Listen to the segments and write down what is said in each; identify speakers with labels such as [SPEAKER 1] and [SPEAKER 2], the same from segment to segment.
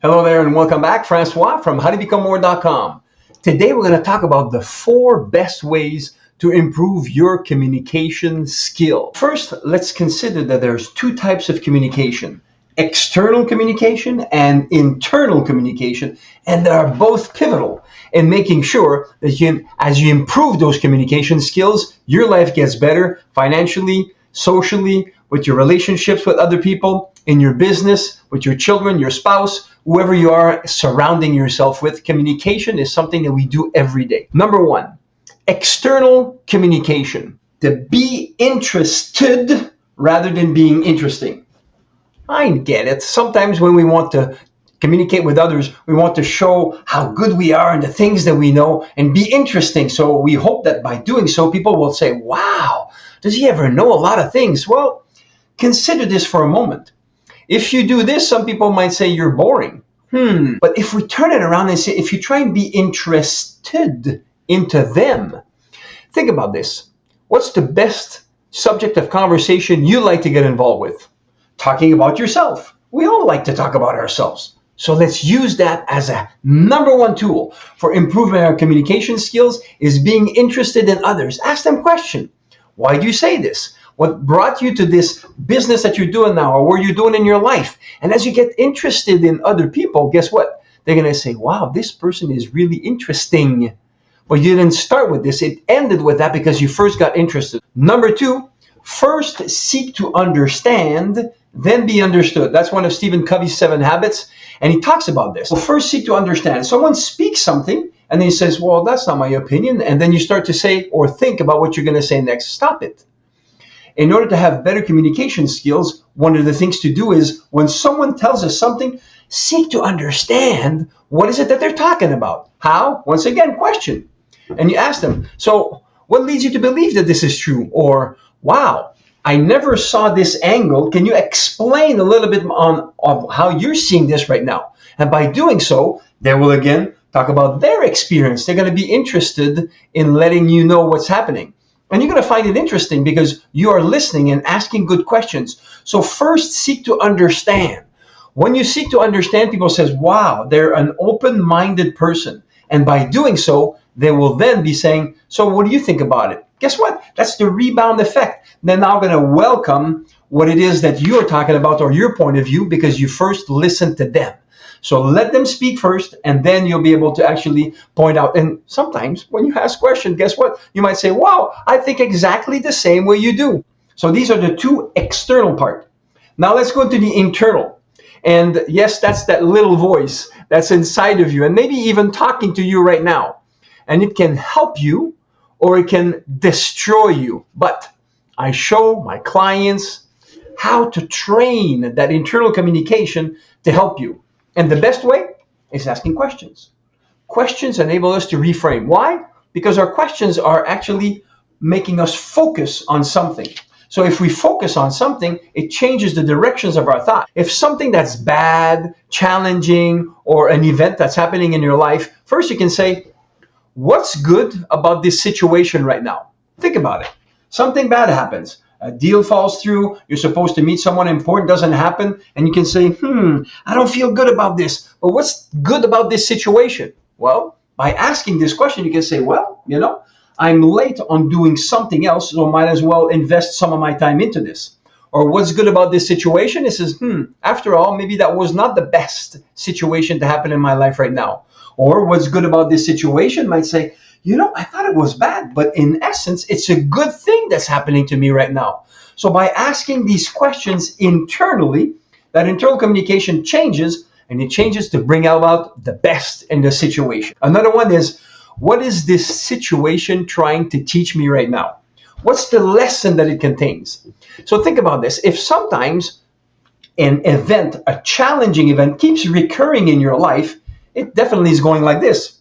[SPEAKER 1] Hello there and welcome back. Francois from howtobecomemore.com. Today we're going to talk about the 4 best ways to improve your communication skill. First, let's consider that there's 2 types of communication: external communication and internal communication, and they are both pivotal in making sure that as you improve those communication skills, your life gets better financially, socially, with your relationships with other people, in your business, with your children, your spouse, whoever you are surrounding yourself with. Communication is something that we do every day. Number 1, external communication. To be interested rather than being interesting. I get it. Sometimes when we want to communicate with others, we want to show how good we are and the things that we know and be interesting. So we hope that by doing so, people will say, wow, does he ever know a lot of things? Well, consider this for a moment. If you do this, some people might say you're boring. But if we turn it around and say, if you try and be interested into them, think about this. What's the best subject of conversation you like to get involved with? Talking about yourself. We all like to talk about ourselves. So let's use that as a number 1 tool for improving our communication skills, is being interested in others. Ask them questions. Why do you say this? What brought you to this business that you're doing now, or what you're doing in your life? And as you get interested in other people, guess what? They're going to say, wow, this person is really interesting. But you didn't start with this. It ended with that because you first got interested. Number 2, first seek to understand, then be understood. That's one of Stephen Covey's 7 habits. And he talks about this. Well, first seek to understand. Someone speaks something and then he says, well, that's not my opinion. And then you start to say or think about what you're going to say next. Stop it. In order to have better communication skills, one of the things to do is when someone tells us something, seek to understand what is it that they're talking about. How? Once again, question. And you ask them, so what leads you to believe that this is true? Or, wow, I never saw this angle. Can you explain a little bit on how you're seeing this right now? And by doing so, they will again talk about their experience. They're going to be interested in letting you know what's happening. And you're going to find it interesting because you are listening and asking good questions. So first, seek to understand. When you seek to understand, people says, wow, they're an open-minded person. And by doing so, they will then be saying, so what do you think about it? Guess what? That's the rebound effect. They're now going to welcome what it is that you're talking about or your point of view because you first listened to them. So let them speak first, and then you'll be able to actually point out. And sometimes when you ask questions, guess what? You might say, wow, I think exactly the same way you do. So these are the 2 external part. Now let's go to the internal. And yes, that's that little voice that's inside of you and maybe even talking to you right now. And it can help you or it can destroy you. But I show my clients how to train that internal communication to help you. And the best way is asking questions. Questions enable us to reframe. Why? Because our questions are actually making us focus on something. So if we focus on something, it changes the directions of our thought. If something that's bad, challenging, or an event that's happening in your life, first you can say, what's good about this situation right now? Think about it. Something bad happens. A deal falls through, you're supposed to meet someone important, doesn't happen, and you can say, I don't feel good about this. But what's good about this situation? Well, by asking this question, you can say, well, I'm late on doing something else, so might as well invest some of my time into this. Or what's good about this situation? It says, after all, maybe that was not the best situation to happen in my life right now. Or what's good about this situation might say, I thought it was bad, but in essence, it's a good thing that's happening to me right now. So by asking these questions internally, that internal communication changes, and it changes to bring about the best in the situation. Another one is, what is this situation trying to teach me right now? What's the lesson that it contains? So think about this. If sometimes an event, a challenging event, keeps recurring in your life, it definitely is going like this.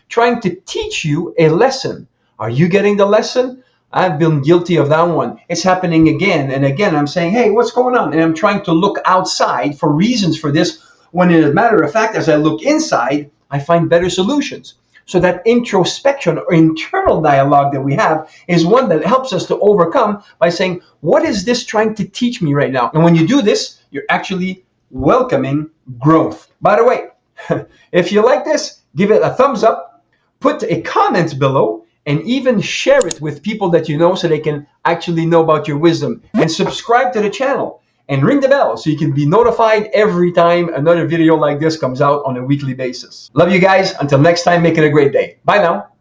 [SPEAKER 1] Trying to teach you a lesson. Are you getting the lesson? I've been guilty of that one. It's happening again and again. I'm saying, hey, what's going on? And I'm trying to look outside for reasons for this, when in a matter of fact, as I look inside, I find better solutions. So that introspection or internal dialogue that we have is one that helps us to overcome by saying, what is this trying to teach me right now? And when you do this, you're actually welcoming growth. By the way, if you like this, give it a thumbs up, put a comment below, and even share it with people that you know so they can actually know about your wisdom. And subscribe to the channel and ring the bell so you can be notified every time another video like this comes out on a weekly basis. Love you guys. Until next time, make it a great day. Bye now.